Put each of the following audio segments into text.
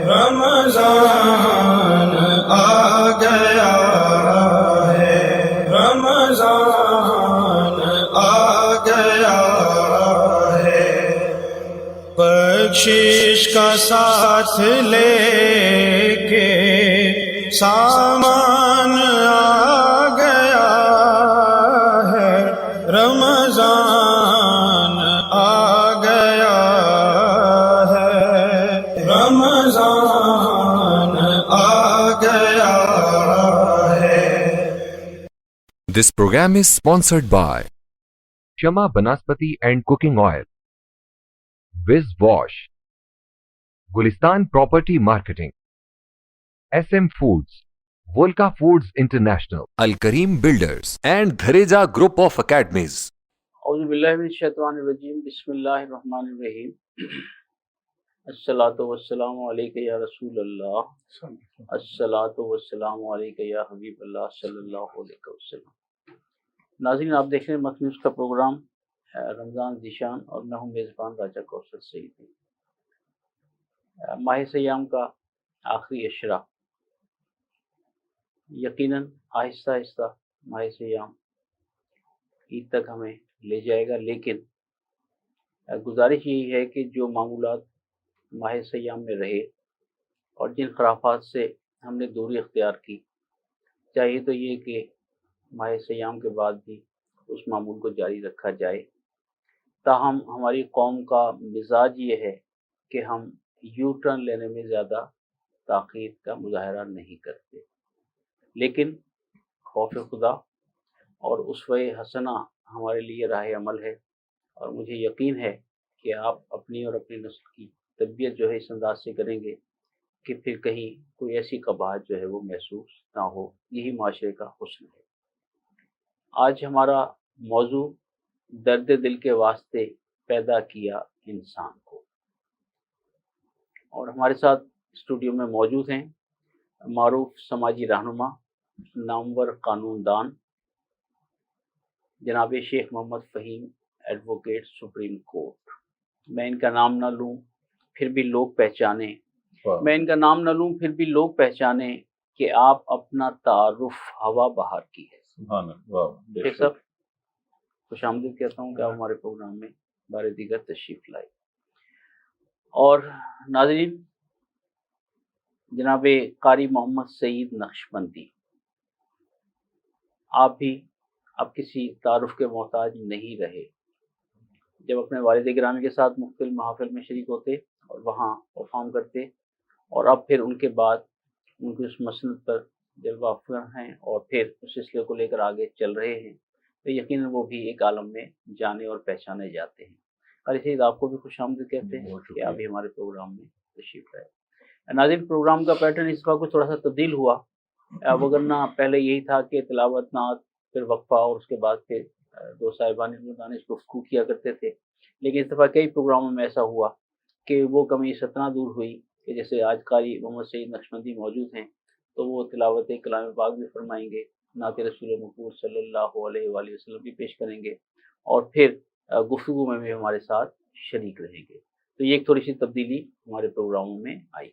رمضان آ گیا ہے، رمضان آ گیا ہے، بخشش کا ساتھ لے کے سامان آ گیا ہے، رمضان آ گیا ہے، رمضان آ گیا ہے۔ This program is sponsored by Shama Banaspati and Cooking Oil, Wiz Wash, Gulistan Property Marketing, SM Foods, Volca Foods International, Al Kareem Builders, and Dhareja Group of Academies. اعوذ باللہ من الشیطان الرجیم، بسم اللہ الرحمن الرحیم۔ الصلاۃ والسلام علیک یا رسول اللہ، الصلاۃ والسلام علیک یا حبیب اللہ صلی اللہ علیہ وسلم۔ ناظرین، آپ دیکھ رہے ہیں مخنیوز کا پروگرام رمضان ذیشان، اور میں ہوں میزبان راجہ کوثر سعیدی۔ ماہ سیام کا آخری اشرا، یقیناً آہستہ آہستہ ماہ سیام عید تک ہمیں لے جائے گا، لیکن گزارش یہی ہے کہ جو معمولات ماہ سیام میں رہے اور جن خرافات سے ہم نے دوری اختیار کی، چاہیے تو یہ کہ ماہ سیام کے بعد بھی اس معمول کو جاری رکھا جائے۔ تاہم ہماری قوم کا مزاج یہ ہے کہ ہم یو ٹرن لینے میں زیادہ تاخیر کا مظاہرہ نہیں کرتے، لیکن خوف خدا اور اسوہ حسنہ ہمارے لیے راہ عمل ہے، اور مجھے یقین ہے کہ آپ اپنی اور اپنی نسل کی تربیت جو ہے اس انداز سے کریں گے کہ پھر کہیں کوئی ایسی قباحت جو ہے وہ محسوس نہ ہو۔ یہی معاشرے کا حسن ہے۔ آج ہمارا موضوع درد دل کے واسطے پیدا کیا انسان کو، اور ہمارے ساتھ اسٹوڈیو میں موجود ہیں معروف سماجی رہنما، نامور قانون دان جناب شیخ محمد فہیم، ایڈوکیٹ سپریم کورٹ۔ میں ان کا نام نہ لوں پھر بھی لوگ پہچانیں، کہ آپ اپنا تعارف ہوا بہار کی ہے۔ شیخ صاحب، خوش آمدید کہتا ہوں کہ آپ ہمارے پروگرام میں بار دیگر تشریف لائے۔ اور ناظرین، جناب قاری محمد سعید نقشبندی، آپ بھی اب کسی تعارف کے محتاج نہیں رہے۔ جب اپنے والد گرامی کے ساتھ مختلف محافل میں شریک ہوتے اور وہاں پرفارم کرتے، اور اب پھر ان کے بعد ان کی اس مسند پر جلوہ افروز ہیں اور پھر اس سلسلے کو لے کر آگے چل رہے ہیں، تو یقیناً وہ بھی ایک عالم میں جانے اور پہچانے جاتے ہیں۔ قاری سعید، آپ کو بھی خوش آمدید کہتے ہیں کہ آپ بھی ہمارے پروگرام میں تشریف لائے۔ ناظرین، پروگرام کا پیٹرن اس بار کچھ تھوڑا سا تبدیل ہوا، وگرنہ پہلے یہی تھا کہ تلاوت، نعت، پھر وقفہ، اور اس کے بعد پھر دو صاحبان دانش گفتگو کیا کرتے تھے۔ لیکن اس دفعہ کئی پروگراموں میں ایسا ہوا کہ وہ کمی اس اتنا دور ہوئی کہ جیسے آج قاری محمد سعید نقشبندی موجود ہیں تو وہ تلاوت کلام پاک بھی فرمائیں گے، نعت رسول مقبول صلی اللہ علیہ وآلہ وسلم بھی پیش کریں گے، اور پھر گفتگو میں بھی ہمارے ساتھ شریک رہیں گے۔ تو یہ ایک تھوڑی سی تبدیلی ہمارے پروگراموں میں آئی۔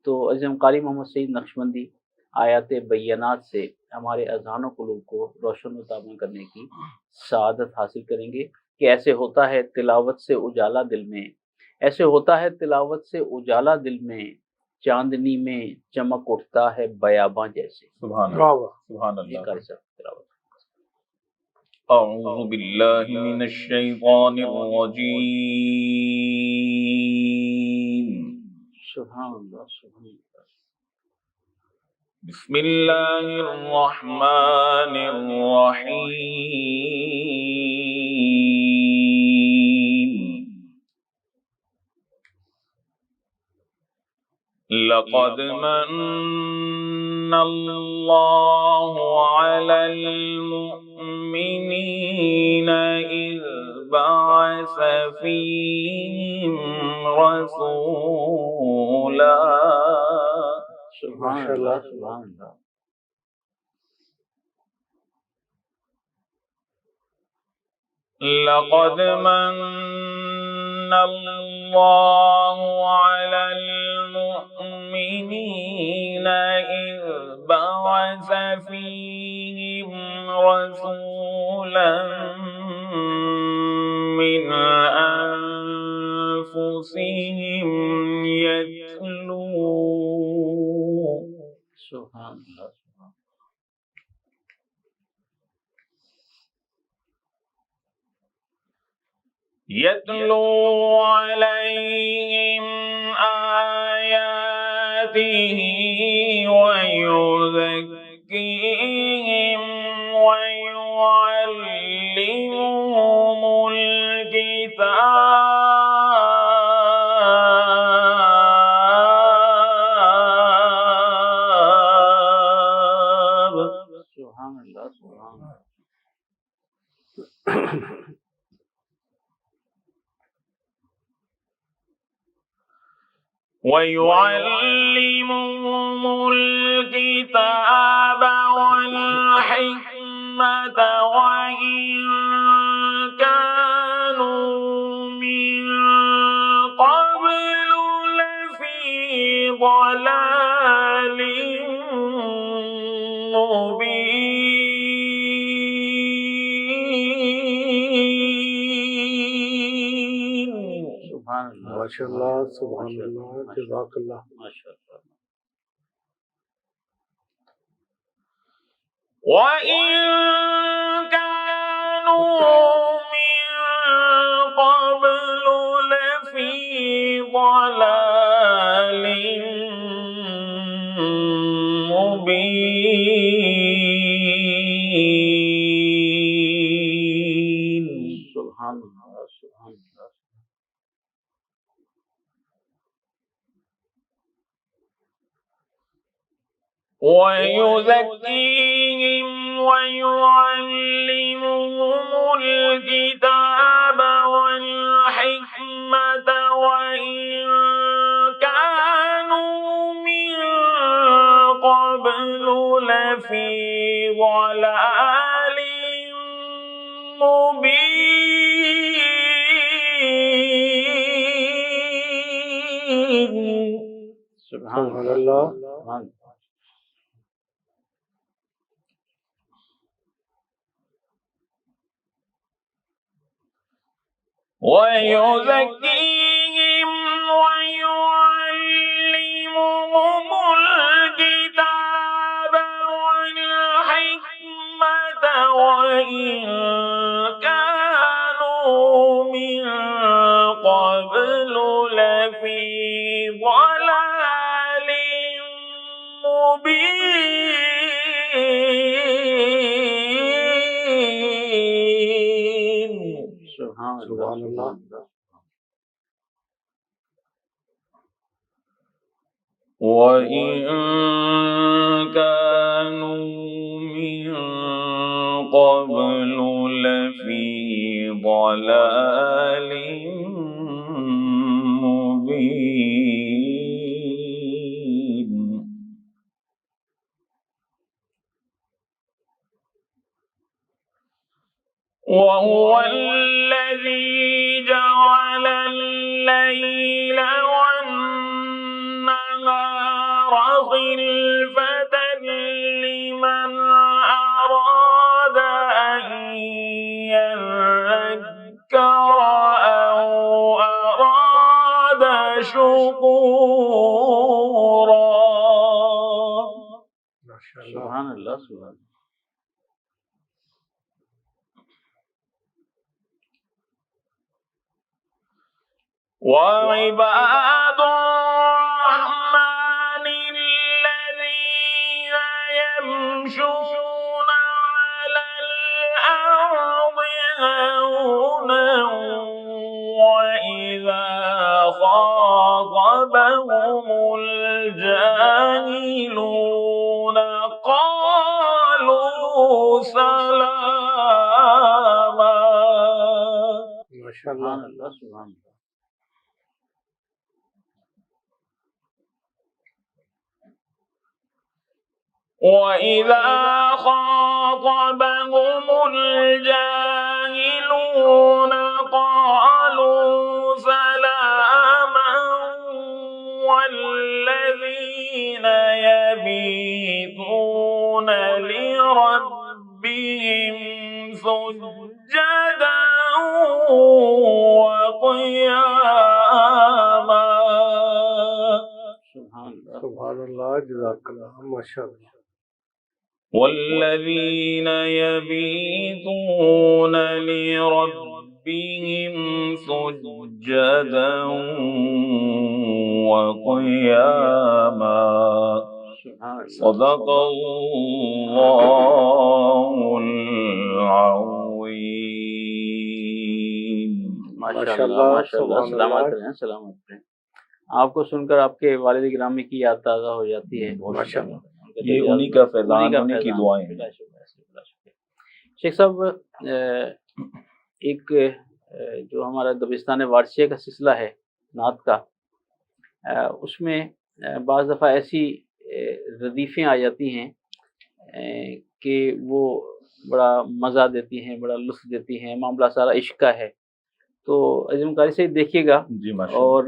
تو عزیزم، قاری محمد سعید نقشبندی آیات بینات سے ہمارے اذہان و قلوب کو روشن و تاباں کرنے کی سعادت حاصل کریں گے کہ ایسے ہوتا ہے تلاوت سے اجالا دل میں، ایسے ہوتا ہے تلاوت سے اجالا دل میں، چاندنی میں چمک اٹھتا ہے بیاباں جیسے۔ سبحان اللہ، سبحان اللہ۔ قاری صاحب تلاوت۔ اعوذ باللہ من الشیطان الرجیم، سبحان اللہ، سبحان اللہ۔ بسم اللہ الرحمن الرحیم۔ لقد من اللہ علی المؤمنین اذ بعث فیہم رسولا۔ سبحان اللہ، سبحان اللہ۔ لقد من الله على المؤمنين إذ بعث فيهم رسولا من أنفسهم سبحان اللہ يتلو عليهم آياته ويزكيهم ويعلمهم الكتاب سبحان اللہ سبحان اللہ ويعلمهم الكتاب والحكمة وإن كانوا من قبل لفي ضلال مبين. سبحان اللہ ماشاء اللہ سبحان اللہ جزاک اللہ. ماشاء اللہ وَإِن كَانُوا مِن قَبْلُ لَفِي ضَلَالٍ مُبِينٍ. سبحان اللہ سبحان اللہ وَيُزَكِّيهِمْ وَيُعَلِّمُهُمُ الْكِتَابَ وَالْحِكْمَةَ وَإِن كَانُوا مِن قَبْلُ لَفِي ضَلَالٍ مُبِينٍ. سبحان سبحان اللہ. سبحان وَيُزَكِّيهِمْ وَيُعَلِّمُهُمُ الْكِتَابَ وَالْحِكْمَةَ وَإِن كَانُوا مِن قَبْلُ لَفِي ضَلَالٍ مُبِينٍ. سبحان سبحان اللہ. وَإِن كَانُوا مِن قَبْلُ لَفِي ضَلَالٍ مُبِينٍ. وَهُوَ الَّذِي جَعَلَ اللَّيْلَ وَالنَّهَارَ خِلْفَةً لِمَنْ أَرَادَ أَن يَذَّكَّرَ أَوْ أَرَادَ شُكُورًا. ماشاء اللہ. سبحان اللہ سبحان وَعِبَادُ الرَّحْمَنِ الَّذِينَ يَمْشُونَ عَلَى الْأَرْضِ هَوْنًا وَإِذَا خَاطَبَهُمُ الْجَاهِلُونَ قَالُوا سَلَامًا. ماشاء اللہ. اللہ سبحان اللہ وَإِذَا خَاطَبَهُمُ الْجَاهِلُونَ قَالُوا سَلَامًا. جزاک اللہ ماشاء اللہ والذین یبیتون لربهم سجدا وقیاما صدق اللہ العظیم. ماشاء اللہ سلامت رہیں سلامت رہیں. آپ کو سن کر آپ کے والد گرامی کی یاد تازہ ہو جاتی ہے. ماشاء اللہ. یہ انہی کا فیضان، انہی کی دعائیں ہیں. شیخ صاحب، ایک جو ہمارا دبستان وارثیہ کا سلسلہ ہے نعت کا، اس میں بعض دفعہ ایسی ردیفیں آ جاتی ہیں کہ وہ بڑا مزہ دیتی ہیں، بڑا لطف دیتی ہیں. معاملہ سارا عشق کا ہے. تو عظیم قاری سے دیکھیے گا. جی ماشاء اللہ. اور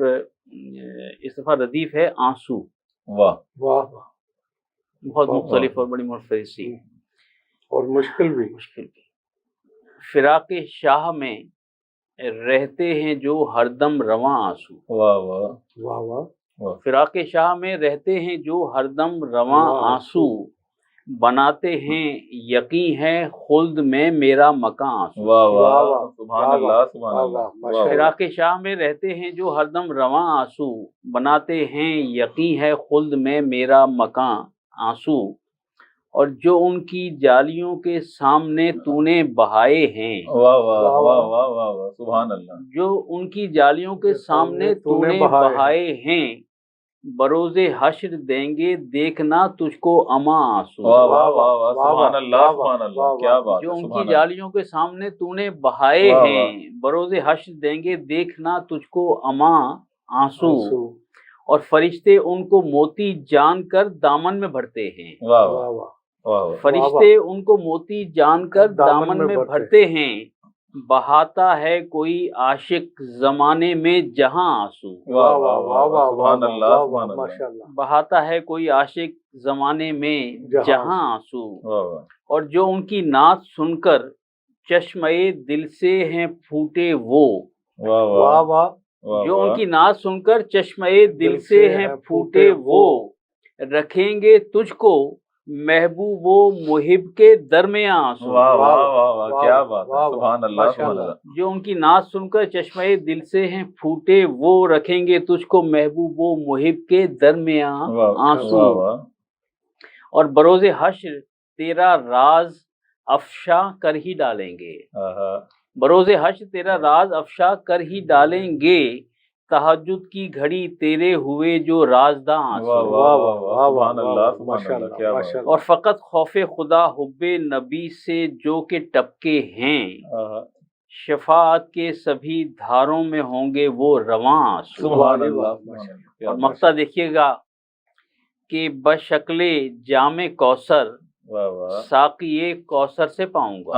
اس دفعہ ردیف ہے آنسو. واہ واہ بہت مختلف اور بڑی منفرد سی اور مشکل بھی. فراق شاہ میں رہتے ہیں جو ہر دم رواں آنسو. واہ واہ واہ واہ. فراق شاہ میں رہتے ہیں جو ہر دم رواں آنسو، بناتے ہیں یقین ہے خلد میں میرا مکان آنسو. واہ واہ سبحان اللہ سبحان اللہ. فراق شاہ میں رہتے ہیں جو ہر دم رواں آنسو، بناتے ہیں یقین ہے خلد میں میرا مکان آنسو. اور جو ان کی جالیوں کے سامنے تو نے بہائے ہیں. واہ واہ واہ واہ واہ سبحان اللہ. جو ان کی جالیوں کے سامنے تو نے بہائے ہیں، بروز حشر دیں گے دیکھنا تجھ کو اما آنسو. واہ واہ واہ واہ سبحان اللہ سبحان اللہ. کیا بات ہے. جو ان کی جالیوں کے سامنے تو نے بہائے ہیں، بروز حشر دیں گے دیکھنا تجھ کو اما آنسو. اور فرشتے ان کو موتی جان کر دامن میں بھرتے ہیں. واہ واہ واہ. فرشتے ان کو موتی جان کر دامن میں بھرتے ہیں، بہاتا ہے کوئی عاشق زمانے میں جہاں آنسو. واہ واہ واہ سبحان اللہ سبحان اللہ. بہاتا ہے کوئی عاشق زمانے میں جہاں آنسو. اور جو ان کی نعت سن کر چشمے دل سے ہیں پھوٹے وہ. واہ واہ. جو ان کی نعت سن کر چشمے دل سے ہیں پھوٹے وہ، رکھیں گے تجھ کو محبوب و محب کے درمیان آنسو. واہ واہ واہ واہ کیا بات ہے. سبحان اللہ سبحان اللہ. جو ان کی نعت سن کر چشمے دل سے ہیں پھوٹے وہ، رکھیں گے تجھ کو محبوب و محب کے درمیان آنسو. اور بروز حشر تیرا راز افشا کر ہی ڈالیں گے. بروز حشر تیرا راز افشا کر ہی ڈالیں گے، تہجد کی گھڑی تیرے ہوئے جو رازداں آنسو. اور فقط خوف خدا حب نبی سے جو کہ ٹپکے ہیں، شفاعت کے سبھی دھاروں میں ہوں گے وہ رواں آنسو. اور مقطع دیکھیے گا کہ بشکل جام کوثر ساقی کوثر سے پاؤں گا.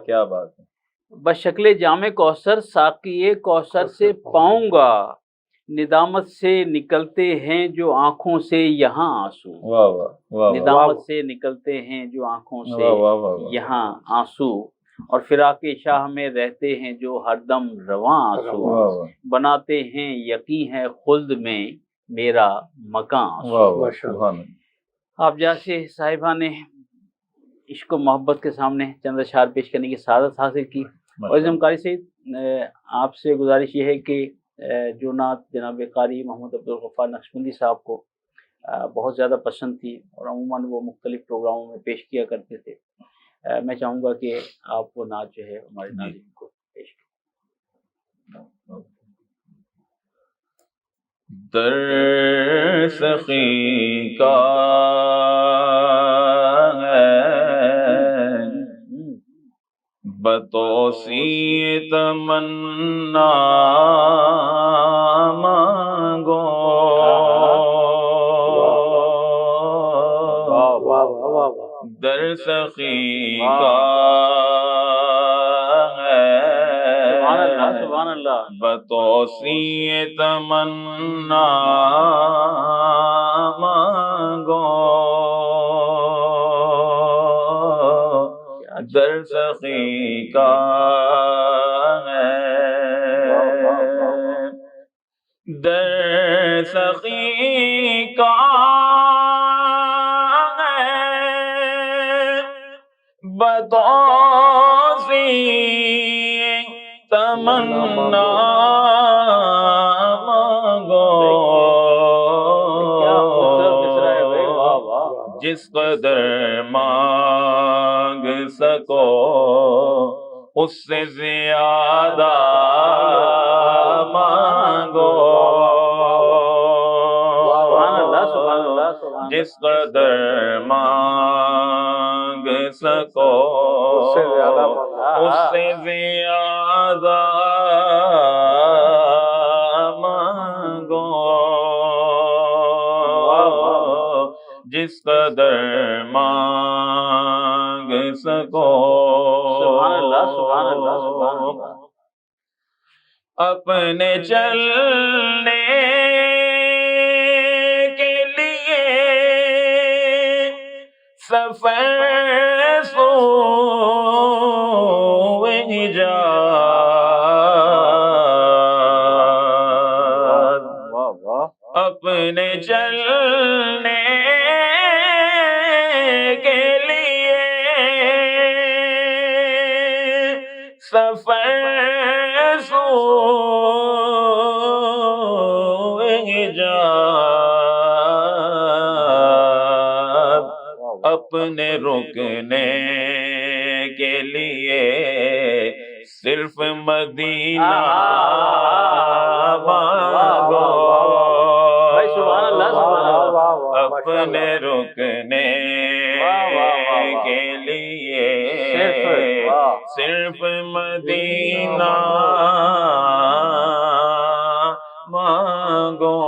کیا بات ہے. بشکل جام کوثر ساقی کوثر سے پاؤں گا، ندامت سے نکلتے ہیں جو آنکھوں سے یہاں آنسو. ندامت سے نکلتے ہیں جو آنکھوں سے یہاں آنسو. اور فراق شاہ میں رہتے ہیں جو ہر دم رواں آنسو، بناتے ہیں یقین ہے خلد میں میرا مکان آنسو. آپ جیسے صاحبہ نے عشق و محبت کے سامنے چند اشعار پیش کرنے کی سعادت حاصل کی. اور عظیم قاری سے آپ سے گزارش یہ ہے کہ جو نعت جناب قاری محمد عبدالغفار نقشبندی صاحب کو بہت زیادہ پسند تھی اور عموماً وہ مختلف پروگراموں میں پیش کیا کرتے تھے، میں چاہوں گا کہ آپ وہ نعت جو ہے ہمارے ناظرین کو پیش کریں. در سخی کا بتوسی تمنا مانگو، در سخی کا بتوسی تمنا مانگو، در سخی کا در سخی کا ہے بدوسی تمنا مانگو کیا خوبصورت مصرع ہے بھائی، واہ واہ. جس قدر مانگ سکو اس سے زیادہ مانگو سبحان اللہ سبحان اللہ سبحان اللہ. جس قدر مانگ سکو اس سے زیادہ مانگو. اس سے زیادہ مانگو جس قدر مانگ سکو سبحان اللہ سبحان اللہ سبحان اللہ. اپنے چلنے کے لیے سفر سوئے ایجاد واہ واہ. اپنے چلنے کے لیے سفر سوئے ایجاد اپنے رکنے کے لیے صرف مدینہ مانگو بھائی سبحان اللہ سبحان اللہ. اپنے رکنے کے لیے صرف مدینہ مانگو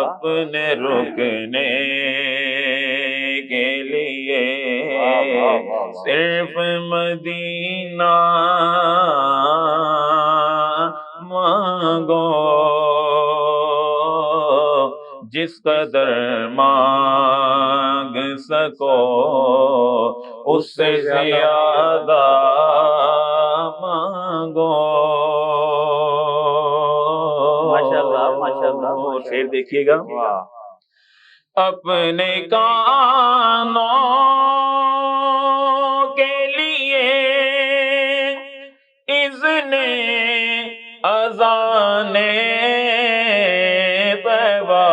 اپنے رکنے کے لیے صرف مدینہ مانگو جس قدر مانگ سکو اس سے زیادہ مانگو ماشاءاللہ ماشاءاللہ. شعر دیکھیے گا. اپنے کانوں کے لیے اذن اذان طیبہ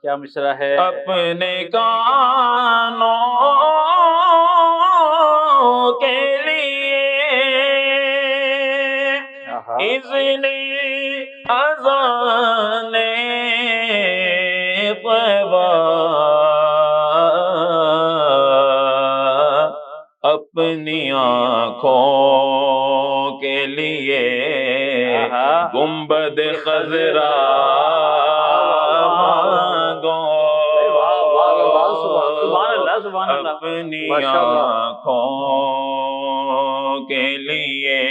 کیا مصرع ہے. اپنے کانوں کے لیے اذن اذان طیبہ اپنی آنکھوں کے لیے گنبد خضرا مانگو اپنی آنکھوں کے لیے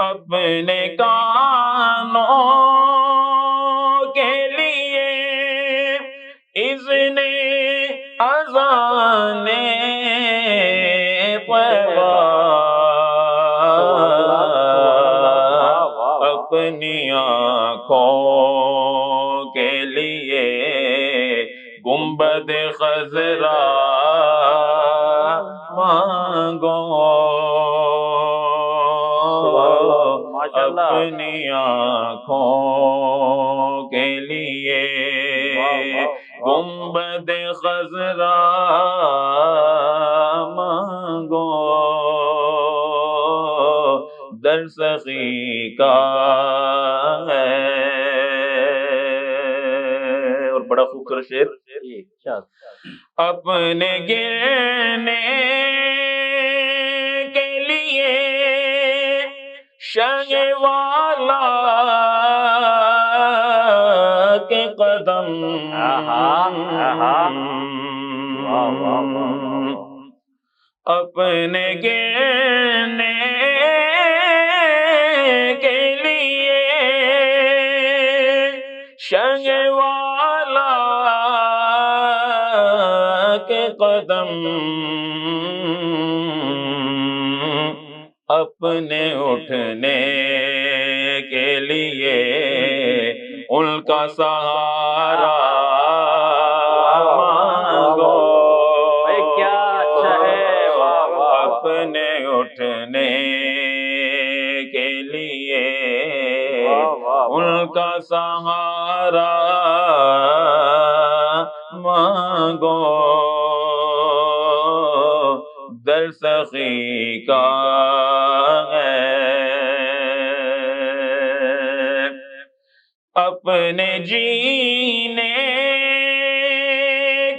اپنے کانوں کے لیے اذن اذان طیبہ اپنی آنکھوں کے لیے گنبد خضرا مانگو اپنی آنکھوں کے لیے گنبد خضرا مانگو در سخی کا ہے. اور بڑا خوبصورت شعر. اپنے گرنے کے لیے شہ والا کے قدم اپنے گرنے کے لیے شہ والا کے قدم اپنے اٹھنے کے لیے ان کا سہارا مانگو. کیا اچھا ہے. اپنے اٹھنے کے لیے ان کا سہارا مانگو. در سخی کا ہے اپنے جینے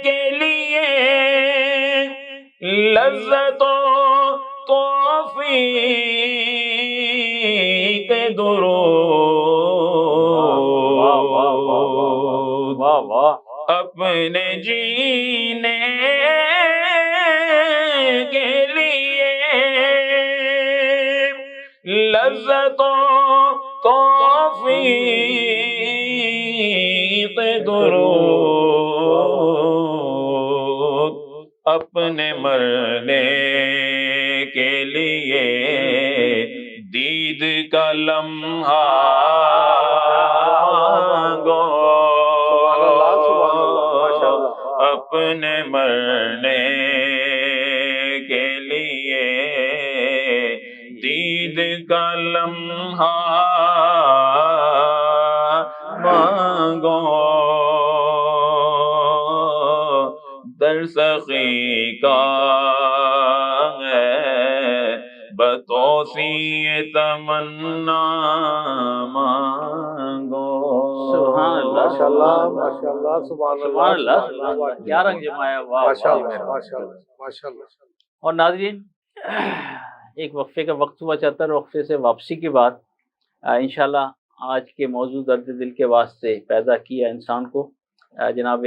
کے لیے لذتوں توفیق درود. اپنے جینے کے لیے لذتوں توفیق درود. اپنے مرنے کے لیے دید کا لمحہ مانگو. اپنے مرنے کے لیے دید کا لمحہ مانگو. در سخی کا ہے بتوسیع تمنا مانگو. سبحان اللہ. ماشاءاللہ ماشاءاللہ سبحان سبحان اللہ. اللہ. کیا رنگ جمایا. واہ ماشاءاللہ ماشاءاللہ ماشاءاللہ. اور ناظرین ایک وقفے کا وقت ہوا چاہتا ہے. وقفے سے واپسی کے بعد انشاءاللہ آج کے موضوع درد دل کے واسطے پیدا کیا انسان کو جناب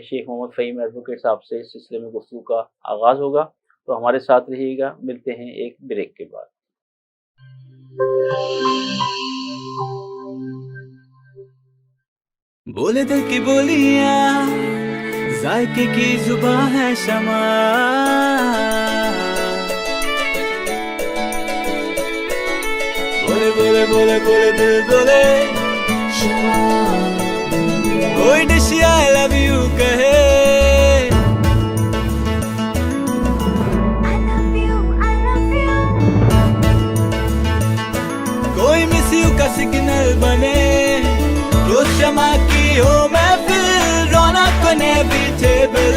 شیخ محمد فہیم ایڈوکیٹ صاحب سے اس سلسلے میں گفتگو کا آغاز ہوگا. تو ہمارے ساتھ رہیے گا. ملتے ہیں ایک بریک کے بعد. بولے دل کی بولیاں ذائقے کی زباں ہے شمع. بولے بولے بولے بولے دل بولے کوئی ڈش آئی لو یو کہے. کوئی مس یو کا سگنل بنے. روز شمع کی ہو محفل رونق انیویٹیبل.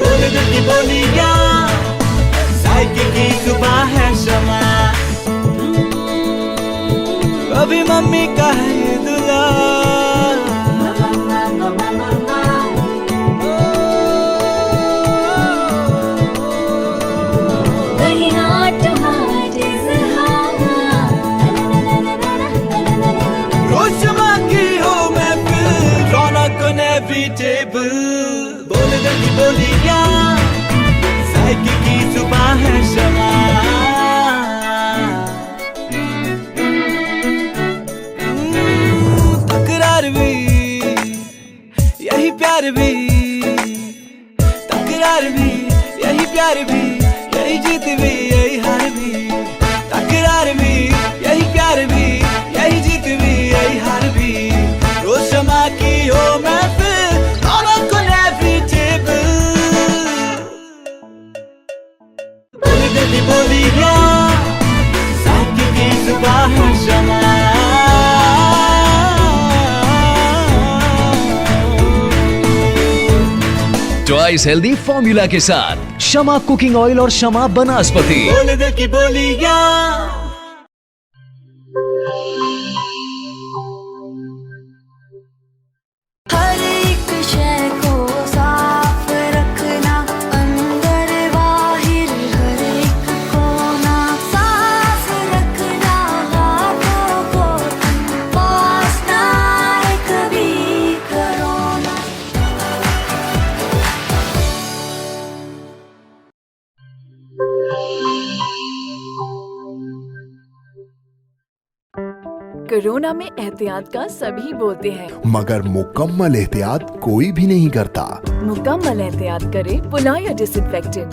بولے دل کی بولیاں ذائقے کی زباں ہے شمع. کبھی ممی کا ہے دلہا انیویٹیبل. بولے دل کی بولیاں ذائقے کی زباں ہے شمع. تکرار بھی یہی پیار بھی. تکرار بھی یہی پیار بھی. یہی جیت بھی یہی ہار بھی. تکرار بھی یہی پیار بھی. یہی جیت بھی یہی ہار بھی. روز شمع کی ہو محفل رونق انیویٹیبل. بولے دل کی بولیاں ذائقے کی زباں ہے شمع. چوائس ہیلدی فارمولا کے ساتھ شمع کوکنگ آئل اور شمع بناسپتی. بولے دل کی بولیاں. ہر ایک شے کو صاف رکھنا اندر باہر ہر ایک کونا صاف رکھنا. ہاتھوں کو پاس نہ آئے کبھی کرونا. کورونا میں احتیاط کا سبھی بولتے ہیں مگر مکمل احتیاط کوئی بھی نہیں کرتا. مکمل احتیاط کرے پولایا ڈس infectant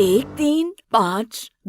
1, 3, 5,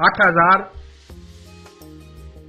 8000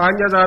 5000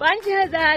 5000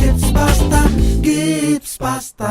Gibbs pasta, Gibbs pasta.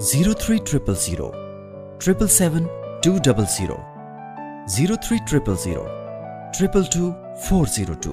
0300 777 200, 0300 222 402।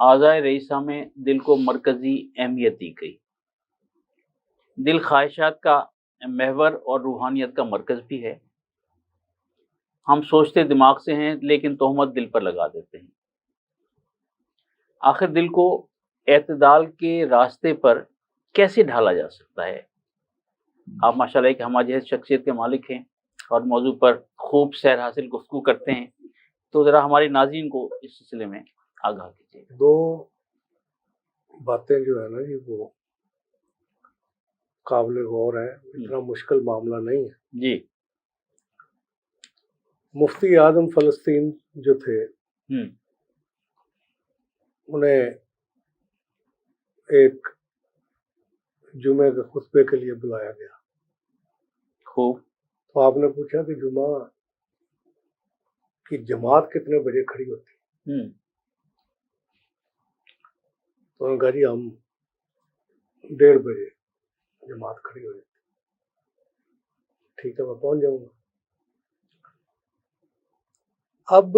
اعضائے Raeesa میں دل کو مرکزی اہمیت دی گئی۔ دل خواہشات کا محور اور روحانیت کا مرکز بھی ہے۔ ہم سوچتے دماغ سے ہیں لیکن تہمت دل پر لگا دیتے ہیں۔ آخر دل کو اعتدال کے راستے پر کیسے ڈھالا جا سکتا ہے؟ آپ ماشاءاللہ ایک ہمہ شخصیت کے مالک ہیں اور موضوع پر خوب سیر حاصل گفتگو کرتے ہیں، تو ذرا ہمارے ناظرین کو اس سلسلے میں آگاہ کیجیے۔ دو باتیں جو ہے نا جی وہ قابل غور ہے، اتنا مشکل معاملہ نہیں ہے جی۔ مفتی اعظم فلسطین جو تھے انہیں ایک جمعے کے خطبے کے لیے بلایا گیا۔ خوب۔ تو آپ نے پوچھا کہ جمعہ کی جماعت کتنے بجے کھڑی ہوتی؟ تو انہوں نے کہا جی ہم 1:30 بجے جماعت کھڑی ہو جاتی۔ ٹھیک ہے میں پہنچ جاؤں گا۔ اب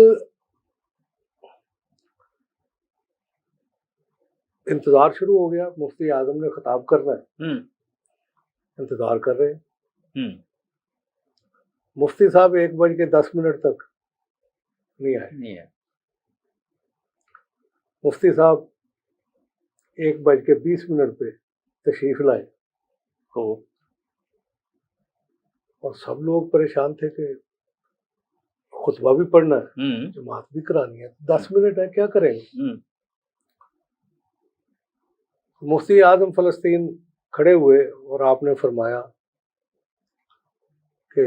انتظار شروع ہو گیا، مفتی اعظم نے خطاب کرنا ہے، انتظار کر رہے ہیں۔ مفتی صاحب 1:10 تک نہیں آئے۔ مفتی صاحب 1:20 پہ تشریف لائے، اور سب لوگ پریشان تھے کہ خطبہ بھی پڑھنا ہے، جماعت بھی کرانی ہے، 10 منٹ ہے کیا کریں گے؟ مفتی اعظم فلسطین کھڑے ہوئے اور آپ نے فرمایا کہ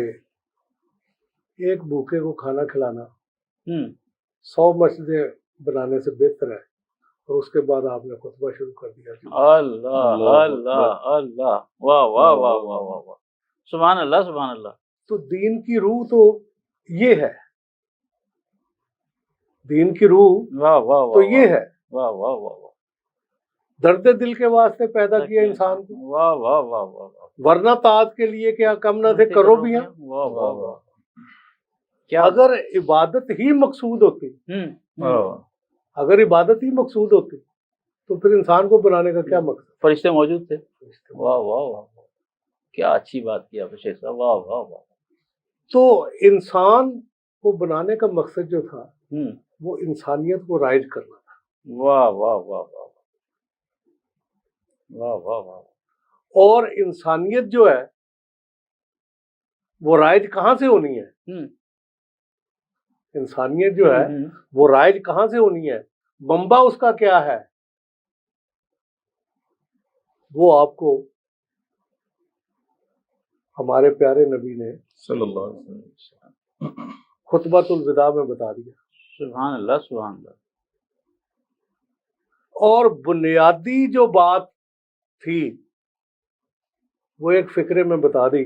ایک بھوکے کو کھانا کھلانا 100 مسجدیں بنانے سے بہتر ہے، اور اس کے بعد آپ نے خطبہ شروع کر دیا۔ اللہ اللہ اللہ، واہ واہ واہ واہ واہ واہ، سبحان اللہ سبحان اللہ۔ تو دین کی روح تو یہ ہے، دین کی روح واہ واہ تو یہ ہے، واہ واہ واہ، درد دل کے واسطے پیدا کیا انسان کو، واہ واہ واہ واہ، ورنہ طاعت کے لیے کیا کم نہ تھے کرو بھی ہیں۔ واہ واہ واہ، اگر عبادت ہی مقصود ہوتی، اگر عبادت ہی مقصود ہوتی تو پھر انسان کو بنانے کا کیا مقصد؟ فرشتے موجود تھے۔ واہ واہ واہ، کیا اچھی بات کیا شیخ صاحب، واہ واہ واہ۔ تو انسان کو بنانے کا مقصد جو تھا وہ انسانیت کو رائج کرنا تھا۔ واہ واہ واہ واہ واہ واہ واہ۔ اور انسانیت جو ہے وہ رائج کہاں سے ہونی ہے؟ انسانیت جو ہے وہ رائج کہاں سے ہونی ہے؟ بمبا اس کا کیا ہے؟ وہ آپ کو ہمارے پیارے نبی نے صلی اللہ علیہ وسلم خطبۃ الوداع میں بتا دیا۔ سبحان اللہ سبحان اللہ۔ اور بنیادی جو بات تھی وہ ایک فکرے میں بتا دی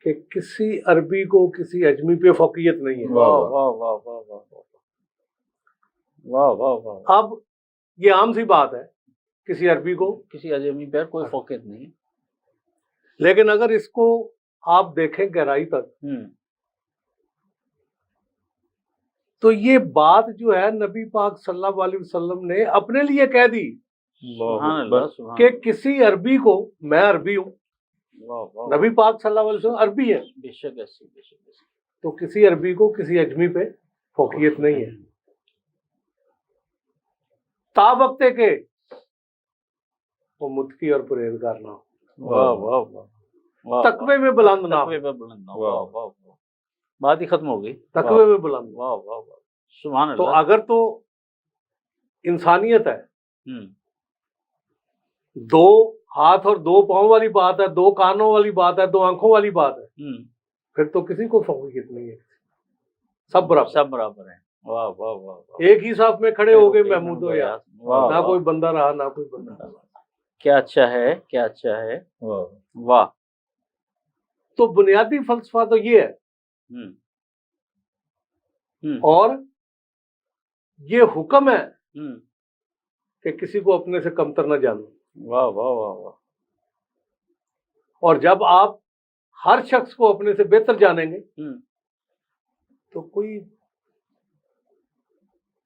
کہ کسی عربی کو کسی اجمی پہ فوقیت نہیں ہے۔ واہ واہ واہ واہ واہ واہ واہ واہ۔ اب یہ عام سی بات ہے، کسی عربی کو کسی اجمی پر کوئی فوقیت نہیں، لیکن اگر اس کو آپ دیکھیں گہرائی تک تو یہ بات جو ہے نبی پاک صلی اللہ علیہ وسلم نے اپنے لیے کہہ دی کہ کسی عربی کو، میں عربی ہوں، نبی پاک صلی اللہ علیہ وسلم عربی ہے، بے شک ایسی، بے شک ایسی، تو کسی عربی کو کسی اجمی پہ فوقیت نہیں ہے، تا وقت کہ وہ متقی اور پرہیزگار نہ ہو، واہ واہ واہ، تقوی میں بلند نہ ہو، تقوی میں بلند نہ ہو، واہ واہ واہ، بات ہی ختم ہو گئی، تقوی میں بلند، واہ واہ واہ، سبحان اللہ۔ تو اگر تو انسانیت ہے، 2 ہاتھ اور 2 پاؤں والی بات ہے، 2 کانوں والی بات ہے، 2 آنکھوں والی بات ہے، پھر تو کسی کو فوقیت نہیں ہے، سب برابر، سب برابر ہیں، واہ واہ واہ، ایک ہی صف میں کھڑے ہو گئے محمود و یاد، نہ کوئی بندہ رہا نہ کوئی بندہ رہا۔ کیا اچھا ہے، کیا اچھا ہے، واہ۔ تو بنیادی فلسفہ تو یہ ہے، اور یہ حکم ہے کہ کسی کو اپنے سے کمتر نہ جانو، واہ واہ واہ واہ۔ اور جب آپ ہر شخص کو اپنے سے بہتر جانیں گے تو کوئی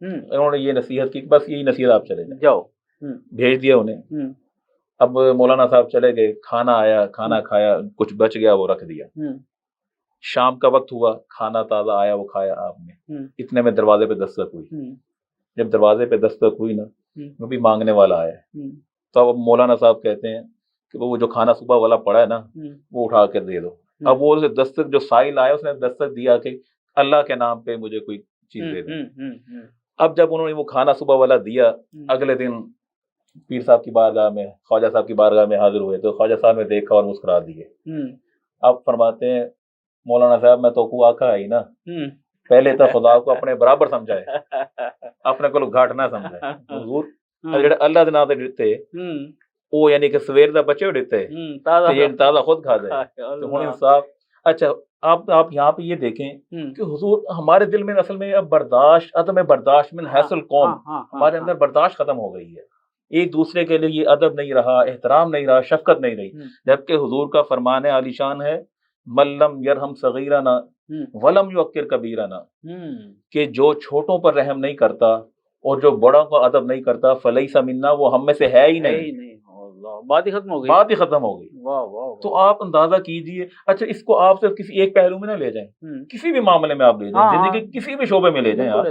انہوں نے یہ نصیحت کی، بس یہی نصیحت آپ چلے جائیں، جاؤ، بھیج دیا انہیں۔ اب مولانا صاحب چلے گئے، کھانا آیا، کھانا کھایا، کچھ بچ گیا وہ رکھ دیا، شام کا وقت ہوا، کھانا تازہ آیا وہ کھایا آپ نے، اتنے میں دروازے پہ دستک ہوئی۔ جب دروازے پہ دستک ہوئی نا، وہ بھی مانگنے والا آیا، تو اب مولانا صاحب کہتے ہیں کہ وہ جو کھانا صبح والا پڑا ہے نا وہ اٹھا کے دے دو۔ اب وہ دستک جو سائل آیا اس نے دستک دیا کہ اللہ کے نام پہ مجھے کوئی چیز دے دے۔ اب جب انہوں نے وہ کھانا صبح والا دیا، اگلے دن پیر صاحب کی بارگاہ میں، خواجہ صاحب کی بارگاہ میں حاضر ہوئے تو خواجہ صاحب نے دیکھا اور مسکرا دیے۔ اب فرماتے ہیں مولانا صاحب میں تو کو آقا آئی نا، پہلے تو خدا کو اپنے برابر سمجھائے، اپنے کو گھاٹ نہ سمجھائے۔ حضور جڑے اللہ دے نام تے ڈٹے وہ یعنی کہ سویر دا بچے ڈٹے یہ تازہ خود کھا دے تو ہن انصاف۔ اچھا آپ یہاں پہ یہ دیکھیں کہ حضور ہمارے دل میں اصل میں اب برداشت، عدم برداشت من حیث القوم، ہمارے اندر برداشت ختم ہو گئی ہے، ایک دوسرے کے لیے یہ ادب نہیں رہا، احترام نہیں رہا، شفقت نہیں رہی، جبکہ حضور کا فرمان عالی شان ہے من لم یرحم صغیرنا ولم یوقر کبیرنا، کہ جو چھوٹوں پر رحم نہیں کرتا اور جو بڑوں کا ادب نہیں کرتا فلیس منا، وہ ہم میں سے ہے ہی نہیں۔ بات ہی ختم ہو گئی، بات ہی ختم ہو گئی۔ تو آپ اندازہ کیجئے، اچھا اس کو آپ صرف کسی ایک پہلو میں نہ لے جائیں، کسی بھی معاملے میں آپ لے جائیں، زندگی کے کسی بھی شعبے میں لے جائیں آپ،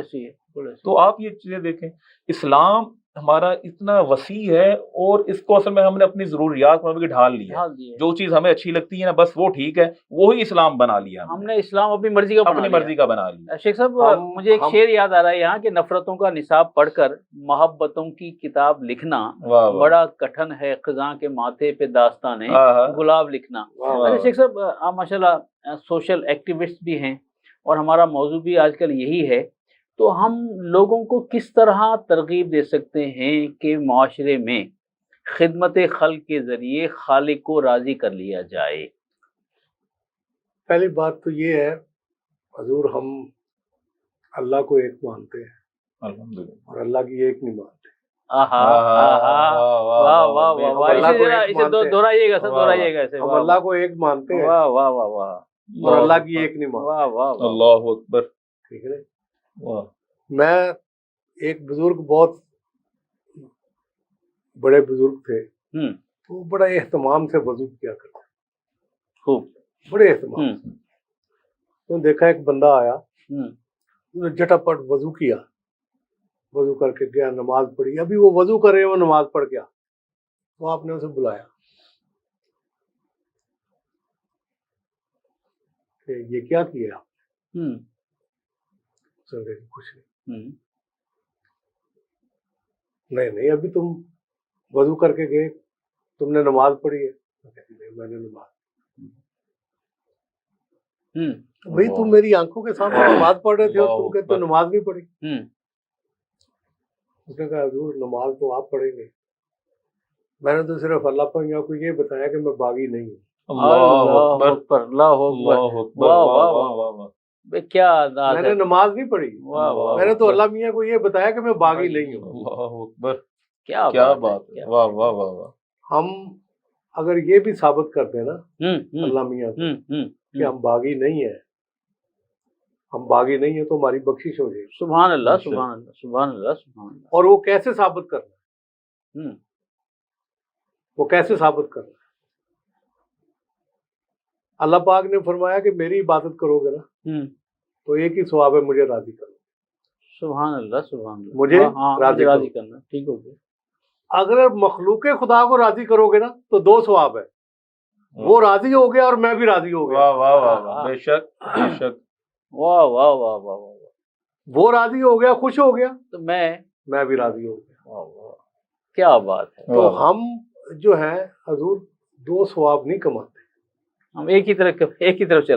تو آپ یہ چیزیں دیکھیں اسلام ہمارا اتنا وسیع ہے اور اس کو اصل میں ہم نے اپنی ضروریات میں ڈھال لیا، جو چیز ہمیں اچھی لگتی ہے نا بس وہ ٹھیک ہے، وہی اسلام بنا لیا ہم نے، اسلام اپنی مرضی کا بنا لیا۔ شیخ صاحب مجھے ایک شعر یاد آ رہا ہے یہاں کہ نفرتوں کا نصاب پڑھ کر محبتوں کی کتاب لکھنا بڑا کٹھن ہے، خزاں کے ماتھے پہ داستان گلاب لکھنا۔ شیخ صاحب آپ ماشاءاللہ سوشل ایکٹیوسٹ بھی ہیں اور ہمارا موضوع بھی آج کل یہی ہے، تو ہم لوگوں کو کس طرح ترغیب دے سکتے ہیں کہ معاشرے میں خدمت خلق کے ذریعے خالق کو راضی کر لیا جائے؟ پہلی بات تو یہ ہے حضور ہم اللہ کو ایک مانتے ہیں الحمدللہ، اور اللہ کی ایک نہیں مانتے۔ دہرائیے گا سر، دہرائیے گا اسے۔ ہم اللہ کو ایک مانتے ہیں اور اللہ کی ایک نہیں مانتے۔ اللہ اکبر، ٹھیک ہے۔ میں ایک بزرگ، بہت بڑے بزرگ تھے، وہ بڑا اہتمام سے وضو کیا کرتے، خوب بڑے اہتمام سے۔ تو دیکھا ایک بندہ آیا، اس نے جٹاپٹ وضو کیا، وضو کر کے گیا، نماز پڑھی، ابھی وہ وضو کر رہے وہ نماز پڑھ گیا، تو آپ نے اسے بلایا کہ یہ کیا کیا آپ نے؟ کچھ نہیں، ابھی تم وضو کر کے گئے، تم نے نماز پڑھی ہے؟ میں نے نماز، بھائی تم میری آنکھوں کے سامنے نماز پڑھ رہے تھے اور تم کہتے ہو نماز نہیں پڑھی۔ اس نے کہا حضور نماز تو آپ پڑھیں گے، میں نے تو صرف اللہ پاک کو یہ بتایا کہ میں باغی نہیں ہوں۔ اللہ اکبر، اللہ اکبر، واہ واہ واہ واہ، کیا میں نے نماز نہیں پڑھی، میں نے تو اللہ میاں کو یہ بتایا کہ میں باغی نہیں ہوں۔ اللہ اکبر، کیا بات ہے، واہ واہ واہ واہ۔ ہم اگر یہ بھی ثابت کر دیں نا اللہ میاں کو کہ ہم باغی نہیں ہیں، ہم باغی نہیں ہیں، تو ہماری بخشش ہو جائے گی۔ سبحان اللہ، سبحان اللہ، سبحان اللہ، سبحان اللہ۔ اور وہ کیسے ثابت کرنا ہے؟ وہ کیسے ثابت کرنا ہے؟ اللہ پاک نے فرمایا کہ میری عبادت کرو گے نا تو ایک ہی ثواب ہے، مجھے راضی کرنا۔ سبحان اللہ، سبحان اللہ، مجھے راضی کرنا، ٹھیک ہو گیا۔ اگر مخلوق خدا کو راضی کرو گے نا تو دو ثواب ہے، وہ راضی ہو گیا اور میں بھی راضی ہو گیا۔ واہ واہ واہ، بے شک بے شک، واہ واہ واہ واہ واہ، وہ راضی ہو گیا، خوش ہو گیا، تو میں بھی راضی ہو گیا۔ واہ واہ، کیا بات ہے۔ تو ہم جو ہیں حضور دو ثواب نہیں کماتے، ہم ایک ہی طرف چل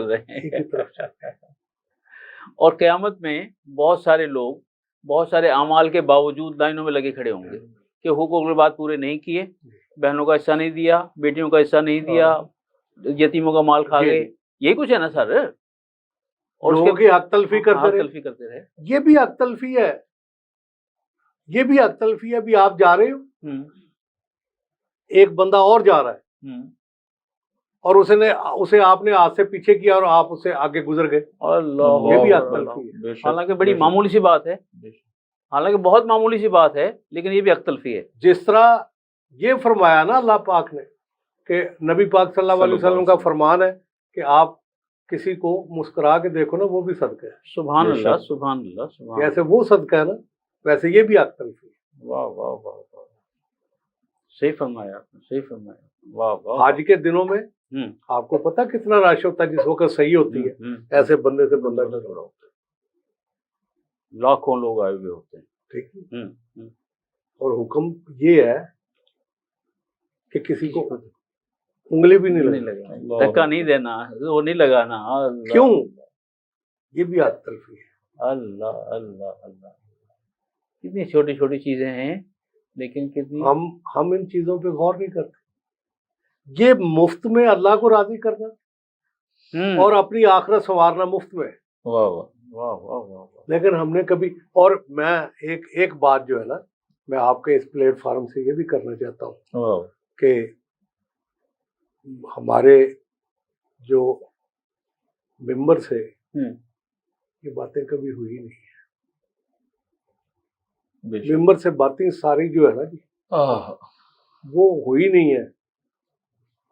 رہے ہیں، ایک ہی طرف چل رہے ہیں۔ اور قیامت میں بہت سارے لوگ بہت سارے اعمال کے باوجود لائنوں میں لگے کھڑے ہوں گے کہ حقوق العباد پورے نہیں کیے، بہنوں کا حصہ نہیں دیا، بیٹیوں کا حصہ نہیں دیا، یتیموں کا مال کھا گئے، یہی کچھ ہے نا سر؟ اور لوگوں کی حق تلفی کرتے رہے، یہ بھی حق تلفی ہے، یہ بھی حق تلفی ہے۔ ابھی آپ جا رہے ہو، ایک بندہ اور جا رہا ہے اور اسے آپ نے ہاتھ سے پیچھے کیا اور آپ اسے آگے گزر گئے، اللہ، یہ بھی حق تلفی ہے، حالانکہ بڑی معمولی سی بات ہے، حالانکہ بہت معمولی سی بات ہے لیکن یہ بھی حق تلفی ہے. جس طرح یہ فرمایا نا اللہ پاک نے کہ نبی پاک صلی اللہ علیہ وسلم کا فرمان ہے کہ آپ کسی کو مسکرا کے دیکھو نا وہ بھی صدقہ ہے. سبحان اللہ سبحان اللہ سبحان. جیسے وہ صدقہ ہے نا ویسے یہ بھی حق تلفی ہے. واہ واہ واہ واہ، صحیح فرمایا آپ نے، صحیح فرمایا. واہ واہ. حج کے دنوں میں آپ کو پتا کتنا رش ہوتا ہے جس وقت صحیح ہوتی ہے، ایسے بندے سے بندہ نہ جوڑا ہوتا ہے، لاکھوں لوگ آئے ہوئے ہوتے ہیں. ٹھیک ہے. اور حکم یہ ہے کہ کسی کو انگلی بھی نہیں لگانی، دھکا نہیں دینا، وہ نہیں لگانا. کیوں؟ یہ بھی حق تلفی ہے. اللہ اللہ اللہ، کتنی چھوٹی چھوٹی چیزیں ہیں لیکن کتنی ہم ان چیزوں پہ غور نہیں کرتے. یہ مفت میں اللہ کو راضی کرنا اور اپنی آخرت سنوارنا مفت میں. واہ واہ واہ واہ واہ. لیکن ہم نے کبھی، اور میں ایک بات جو ہے نا میں آپ کے اس پلیٹ فارم سے یہ بھی کرنا چاہتا ہوں کہ ہمارے جو ممبر سے یہ باتیں کبھی ہوئی نہیں ہے. ممبر سے باتیں ساری جو ہے نا جی وہ ہوئی نہیں ہے.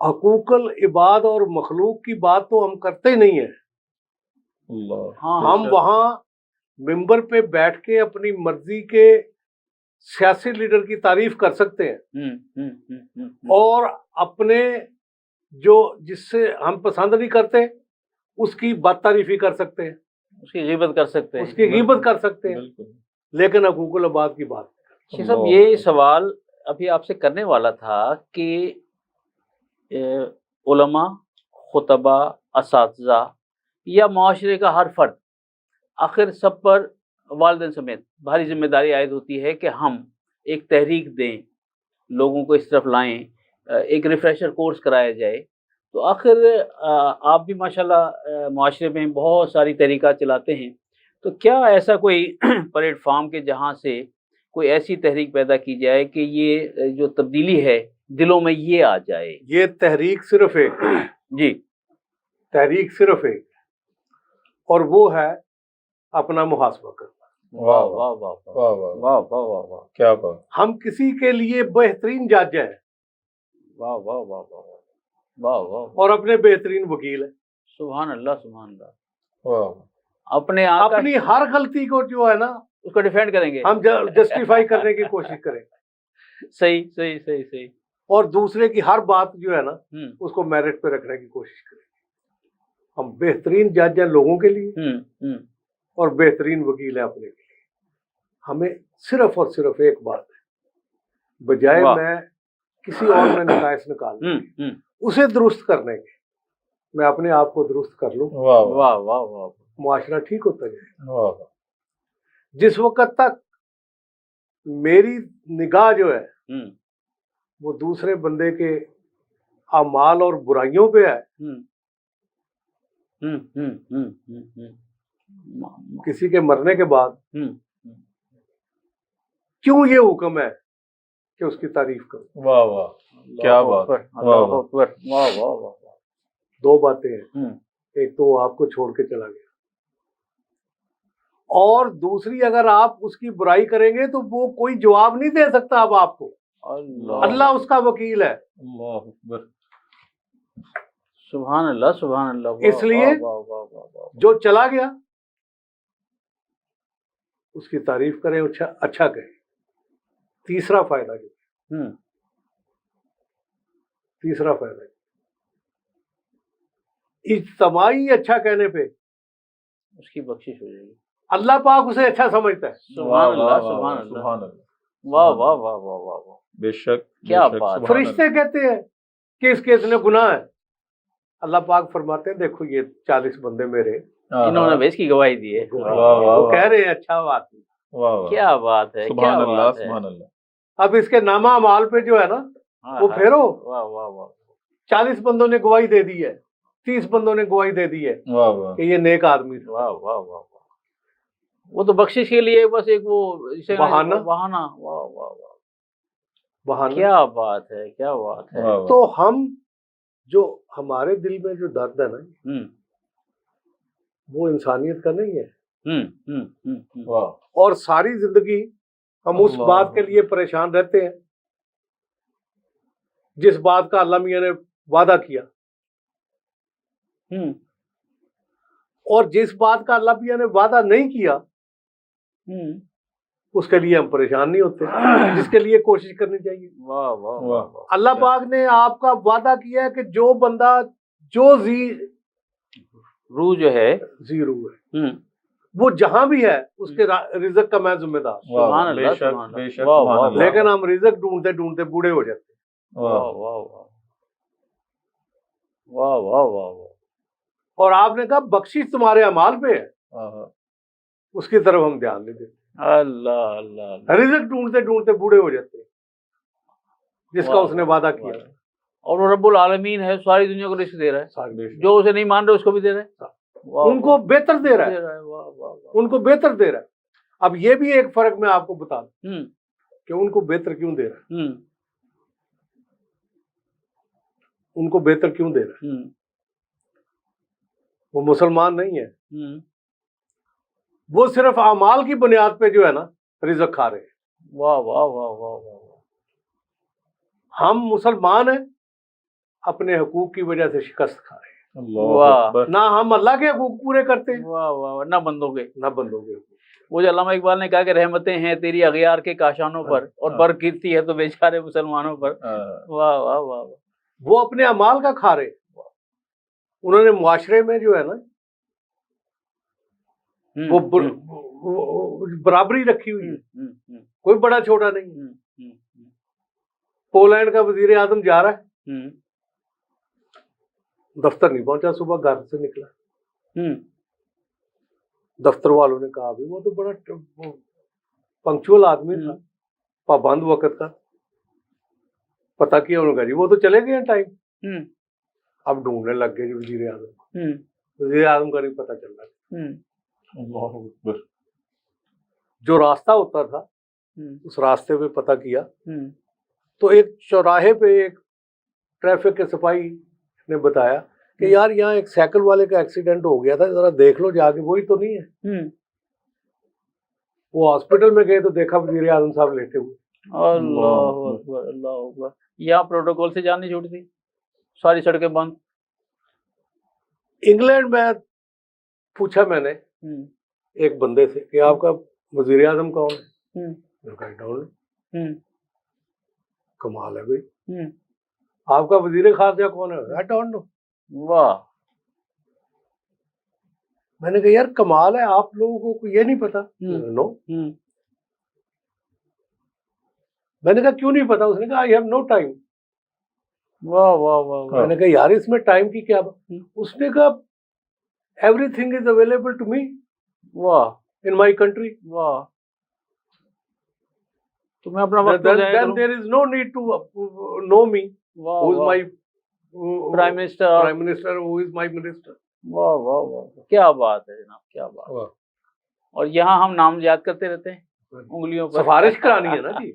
حقوق العباد اور مخلوق کی بات تو ہم کرتے ہی نہیں ہیں. ہم وہاں ممبر پہ بیٹھ کے اپنی مرضی کے سیاسی لیڈر کی تعریف کر سکتے ہیں اور اپنے جو جس سے ہم پسند نہیں کرتے اس کی بد تعریفی کر سکتے ہیں، اس کی غیبت کر سکتے ہیں، اس کی غیبت کر سکتے ہیں، لیکن حقوق العباد کی بات. شیخ صاحب یہ سوال ابھی آپ سے کرنے والا تھا کہ علماء، خطبہ، اساتذہ یا معاشرے کا ہر فرد آخر سب پر والدین سمیت بھاری ذمہ داری عائد ہوتی ہے کہ ہم ایک تحریک دیں، لوگوں کو اس طرف لائیں، ایک ریفریشر کورس کرایا جائے. تو آخر آپ بھی ماشاءاللہ معاشرے میں بہت ساری تحریکات چلاتے ہیں، تو کیا ایسا کوئی پلیٹ فارم کے جہاں سے کوئی ایسی تحریک پیدا کی جائے کہ یہ جو تبدیلی ہے دلوں میں یہ آ جائے؟ یہ تحریک صرف ایک جی، تحریک صرف ایک، اور وہ ہے اپنا محاسبہ کرنا. واہ واہ واہ واہ واہ واہ واہ واہ، کیا بات. ہم کسی کے لیے بہترین جج ہیں، واہ واہ واہ واہ واہ واہ، اور اپنے بہترین وکیل ہیں. سبحان اللہ سبحان اللہ. واہ. اپنے آپ اپنی ہر غلطی کو جو ہے نا اس کو ڈیفینڈ کریں گے، ہم جسٹیفائی کرنے کی کوشش کریں گے. صحیح صحیح صحیح صحیح. اور دوسرے کی ہر بات جو ہے نا اس کو میرٹ پہ رکھنے کی کوشش کریں گے. ہم بہترین جج ہیں لوگوں کے لیے اور بہترین وکیل ہیں اپنے لیے. ہمیں صرف اور صرف ایک بات ہے، بجائے میں کسی اور میں نقائص نکالنے کے اسے درست کرنے کے میں اپنے آپ کو درست کر لوں. واہ واہ واہ واہ. معاشرہ ٹھیک ہوتا جائے. جس وقت تک میری نگاہ جو ہے وہ دوسرے بندے کے اعمال اور برائیوں پہ ہے، کسی کے مرنے کے بعد کیوں یہ حکم ہے کہ اس کی تعریف کرو؟ واہ واہ، کیا بات. اللہ اکبر. واہ واہ واہ. دو باتیں ہیں، ایک تو وہ آپ کو چھوڑ کے چلا گیا، اور دوسری اگر آپ اس کی برائی کریں گے تو وہ کوئی جواب نہیں دے سکتا اب آپ کو. اللہ اس کا وکیل ہے. اللہ اکبر. سبحان اللہ سبحان اللہ. اس لیے جو چلا گیا اس کی تعریف کریں، اچھا کہیں. تیسرا فائدہ جو تیسرا فائدہ اجتماعی اچھا کہنے پہ اس کی بخشش ہو جائے گی. اللہ پاک اسے اچھا سمجھتا ہے. سبحان اللہ سبحان اللہ. واہ واہ واہ واہ واہ. بے شک. کیا بات. فرشتے کہتے ہیں کہ اس کے اتنے گناہ ہیں، اللہ پاک فرماتے ہیں دیکھو یہ 40 بندے میرے، انہوں نے بھی اس کی گواہی دی ہے. وہ کہہ رہے ہیں اچھا بات. کیا بات ہے. سبحان اللہ سبحان اللہ. اب اس کے نامہ اعمال پہ جو ہے نا وہ پھیرو. 40 بندوں نے گواہی دے دی ہے، 30 بندوں نے گواہی دے دی ہے کہ یہ نیک آدمی تھا. واہ واہ واہ. وہ تو بخشش کے لیے بس ایک وہ بہانہ. واہ واہ واہ. بہانہ. کیا بات ہے کیا بات ہے. تو ہم جو ہمارے دل میں جو درد ہے نا وہ انسانیت کا نہیں ہے، اور ساری زندگی ہم اس بات کے لیے پریشان رہتے ہیں جس بات کا اللہ میاں نے وعدہ کیا، اور جس بات کا اللہ میاں نے وعدہ نہیں کیا اس کے لیے ہم پریشان نہیں ہوتے، جس کے لیے کوشش کرنی چاہیے۔ اللہ پاک نے آپ کا وعدہ کیا ہے کہ جو بندہ جو روح جو ہے زی روح ہے وہ جہاں بھی ہے اس کے رزق کا میں ذمہ دار، لیکن ہم رزق ڈھونڈتے ڈھونڈتے بوڑھے ہو جاتے ہیں۔ اور آپ نے کہا بخشش تمہارے اعمال پہ ہے، اس کی طرف ہم دھیان نہیں دیتے۔ اللہ اللہ، رزق ڈھونڈتے ڈھونڈتے بوڑھے ہو جاتے ہیں جس کا اس نے وعدہ کیا، اور وہ رب العالمین ہے، ساری دنیا کو رزق دے رہا ہے، جو اسے نہیں مان رہے اس کو بھی دے رہا ہے، ان کو بہتر دے رہا ہے، ان کو بہتر دے رہا ہے۔ اب یہ بھی ایک فرق میں آپ کو بتا دوں کہ ان کو بہتر کیوں دے رہا ہے، ان کو بہتر کیوں دے رہا ہے؟ وہ مسلمان نہیں ہے، وہ صرف اعمال کی بنیاد پہ جو ہے نا رزق کھا رہے ہیں۔ واہ واہ واہ واہ واہ، ہم مسلمان ہیں اپنے حقوق کی وجہ سے شکست کھا رہے ہیں، نہ ہم اللہ کے حقوق پورے کرتے ہیں، واہ واہ، نہ بندوں کے حقوق۔ وہ جو علامہ اقبال نے کہا کہ رحمتیں ہیں تیری اغیار کے کاشانوں پر اور برق گرتی ہے تو بیچارے مسلمانوں پر۔ واہ واہ واہ، وہ اپنے اعمال کا کھا رہے ہیں۔ انہوں نے معاشرے میں جو ہے نا وہ برابری رکھی ہوئی ہے، کوئی بڑا چھوٹا نہیں۔ پولینڈ کا وزیر اعظم جا رہا ہے، دفتر نہیں پہنچا، صبح گھر سے نکلا، دفتر والوں نے کہا وہ تو بڑا پنکچوئل آدمی تھا، پابند وقت کا، پتا کیا انہوں نے کہا جی وہ تو چلے گئے ہیں ٹائم۔ اب ڈھونڈنے لگ گئے جی وزیر اعظم کا نہیں پتا چل رہا، جو راستہ ہوتا تھا اس راستے پہ پتا کیا تو ایک چوراہے پہ ایک ٹریفک کے سپاہی نے بتایا کہ یار یہاں ایک سائیکل والے کا ایکسیڈنٹ ہو گیا تھا، ذرا دیکھ لو جا کے، وہی تو نہیں ہے۔ وہ ہاسپٹل میں گئے تو دیکھا وزیر اعظم صاحب لیٹے ہوئے۔ اللہ اکبر اللہ اکبر، یہاں پروٹوکول سے جان نہیں چھوٹتی، ساری سڑکیں بند۔ انگلینڈ میں پوچھا میں نے ایک بندے سے کہ آپ کا وزیر اعظم کون ہے؟ کمال ہے بھائی، آپ کا وزیر خارجہ کون ہے؟ I don't know۔ واہ، میں نے کہا یار کمال ہے، آپ لوگوں کو یہ نہیں پتا؟ نو۔ میں نے کہا کیوں نہیں پتا؟ اس نے کہا I have no time۔ واہ واہ واہ، میں نے کہا یار اس میں ٹائم کی کیا بات؟ اس نے کہا everything is available to me, واہ، ان مائی کنٹری، واہ، تو میں اپنا وقت then there is no need to know me who is my prime minister, who is my minister۔ واہ واہ واہ، کیا بات ہے جناب، کیا بات۔ اور یہاں ہم نام یاد کرتے رہتے ہیں انگلیوں پر، سفارش کرانی ہے نا جی۔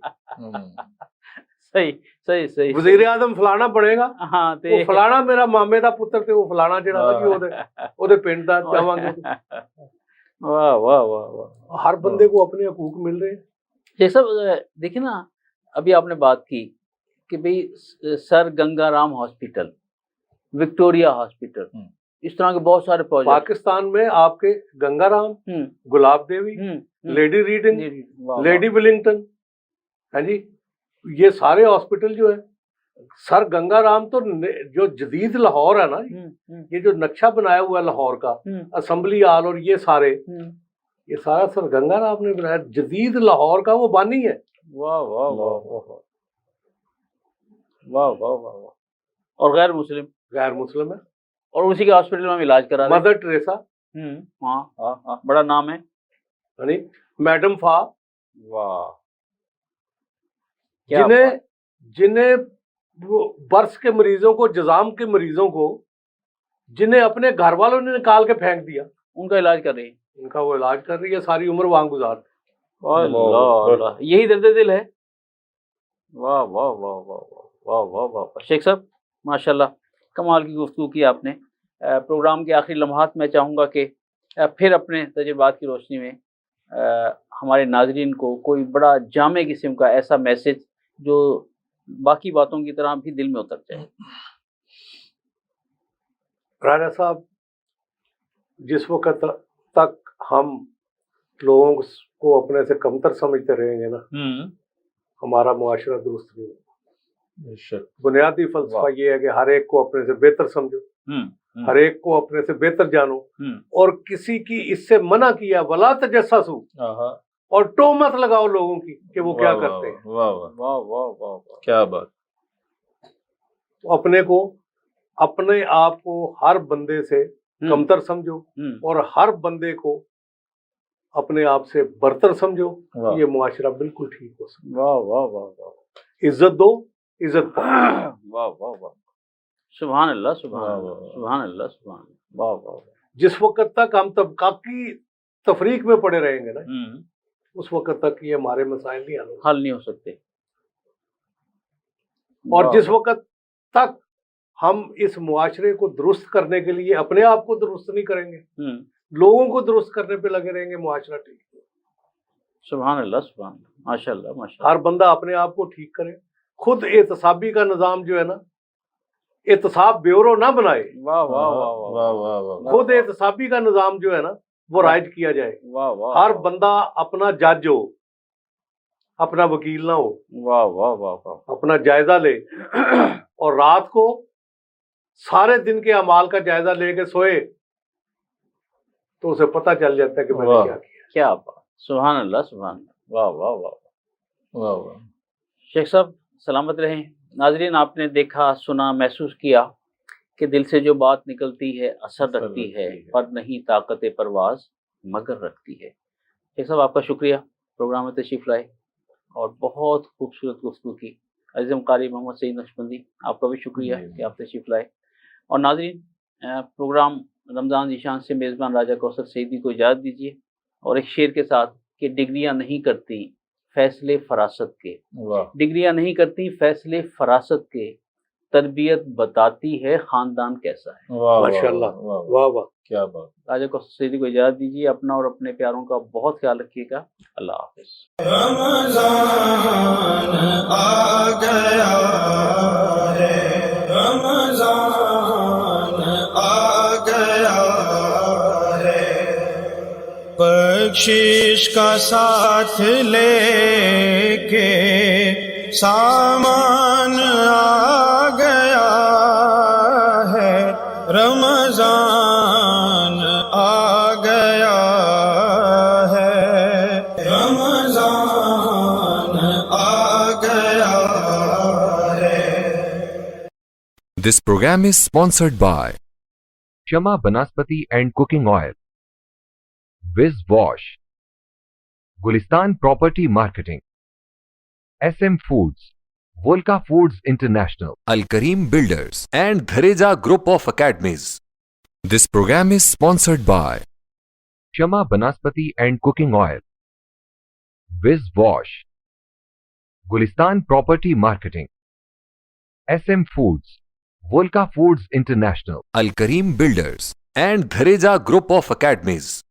صحیح صحیح صحیح، وزیر اعظم فلانا بنے گا، ہاں وہ فلانا میرا مامے دا پتر تے وہ فلانا جڑا نا جی اودے پنڈ دا جاواں گے۔ واہ واہ واہ واہ، ہر بندے کو اپنے حقوق مل رہے ہیں۔ یہ سب دیکھیں نا، ابھی آپ نے بات کی کہ بھئی sir Ganga Ram hospital, Victoria hospital, اس طرح کے بہت سارے پروجیکٹ پاکستان میں آپ کے Ganga Ram, Gulab Devi, lady Reading, lady Willingdon, ہاں جی، یہ سارے ہاسپٹل جو ہیں، سر گنگا رام تو جو جدید لاہور ہے نا، یہ جو نقشہ بنایا ہوا ہے لاہور کا، اسمبلی ہال اور یہ سارے، یہ سارا سر گنگا رام نے بنایا، جدید لاہور کا وہ بانی ہے۔ واہ واہ واہ واہ واہ واہ واہ، اور غیر مسلم ہے، اور اسی کے ہاسپٹل میں ہم علاج کرا رہے ہیں۔ مدر ٹریسا، ہاں ہاں، بڑا نام ہے، میڈم فا، واہ، جنہیں برس کے مریضوں کو، جزام کے مریضوں کو، جنہیں اپنے گھر والوں نے نکال کے پھینک دیا، ان کا علاج کر رہی ہے، ان کا وہ علاج کر رہی ہے، ساری عمر وہاں گزار۔ اللہ، یہی درد دل ہے۔ واہ واہ واہ واہ واہ واہ واہ، شیخ صاحب ماشاءاللہ کمال کی گفتگو کی آپ نے۔ پروگرام کے آخری لمحات میں چاہوں گا کہ پھر اپنے تجربات کی روشنی میں ہمارے ناظرین کو کوئی بڑا جامع قسم کا ایسا میسج جو باقی باتوں کی طرح بھی دل میں اتر جائے. راجہ صاحب، جس وقت تک ہم لوگوں کو اپنے سے کمتر سمجھتے رہیں گے نا، ہمارا معاشرہ درست نہیں ہوگا. بنیادی فلسفہ یہ ہے کہ ہر ایک کو اپنے سے بہتر سمجھو، ہر ایک کو اپنے سے بہتر جانو، اور کسی کی اس سے منع کیا ولا تجسسو، اور ٹو مت لگاؤ لوگوں کی کہ وہ کیا کرتے ہیں. واہ واہ واہ، کیا بات. اپنے آپ کو ہر بندے سے کمتر سمجھو اور ہر بندے کو اپنے آپ سے برتر سمجھو. یہ معاشرہ بالکل ٹھیک ہو سکتا. واہ واہ واہ واہ. عزت دو، عزت پاؤ. واہ واہ واہ، سبحان اللہ سبحان اللہ سبحان اللہ سبحان اللہ. واہ واہ. جس وقت تک ہم طبقاتی تفریق میں پڑے رہیں گے نا، اس وقت تک یہ ہمارے مسائل حل نہیں ہو سکتے. اور جس وقت تک ہم اس معاشرے کو درست کرنے کے لیے اپنے آپ کو درست نہیں کریں گے، لوگوں کو درست کرنے پہ لگے رہیں گے، معاشرہ ٹھیک. سبحان اللہ سبحان اللہ، ماشاء اللہ ماشاء اللہ. ہر بندہ اپنے آپ کو ٹھیک کرے. خود احتسابی کا نظام جو ہے نا، احتساب بیورو نہ بنائے. واہ واہ واہ واہ. خود احتسابی کا نظام جو ہے نا وہ رائج کیا جائے. واہ واہ. ہر بندہ اپنا جج ہو، اپنا وکیل نہ ہو. واہ واہ واہ واہ. اپنا جائزہ لے اور رات کو سارے دن کے اعمال کا جائزہ لے کے سوئے تو اسے پتہ چل جاتا ہے کہ میں نے کیا کیا. کیا بات. سبحان اللہ سبحان اللہ. واہ واہ واہ واہ واہ. شیخ صاحب سلامت رہیں. ناظرین، آپ نے دیکھا، سنا، محسوس کیا کہ دل سے جو بات نکلتی ہے اثر رکھتی ہے، پر نہیں طاقت پرواز مگر رکھتی ہے. شیخ صاحب آپ کا شکریہ پروگرام میں تشریف لائے اور بہت خوبصورت گفتگو کی. عزیز قاری محمد سعید نقشبندی، آپ کا بھی شکریہ کہ آپ تشریف لائے. اور ناظرین، پروگرام رمضان ذیشان سے میزبان راجہ کوثر سعیدی کو اجازت دیجیے اور ایک شعر کے ساتھ کہ ڈگریاں نہیں کرتی فیصلے فراست کے. ڈگریاں نہیں کرتی فیصلے فراست کے، تربیت بتاتی ہے خاندان کیسا ہے. ماشاءاللہ. واہ واہ، کیا بات. راجہ کوثر سعیدی کو اجازت دیجیے. اپنا اور اپنے پیاروں کا بہت خیال رکھیے گا. اللہ حافظ. رمضان آ گیا ہے، رمضان آ گیا ہے، بخشش کا ساتھ لے کے سامان آ گیا ہے، رمضان آ گیا ہے، رمضان آ گیا ہے. This program is sponsored by Shama Banaspati and Cooking Oil, Wiz Wash, Gulistan Property Marketing, SM Foods, Volca Foods International, Al Kareem Builders, and Dhareja Group of Academies. This program is sponsored by Shama Banaspati and Cooking Oil, Wiz Wash, Gulistan Property Marketing, SM Foods, Volca Foods International, Al Kareem Builders, and Dhareja Group of Academies.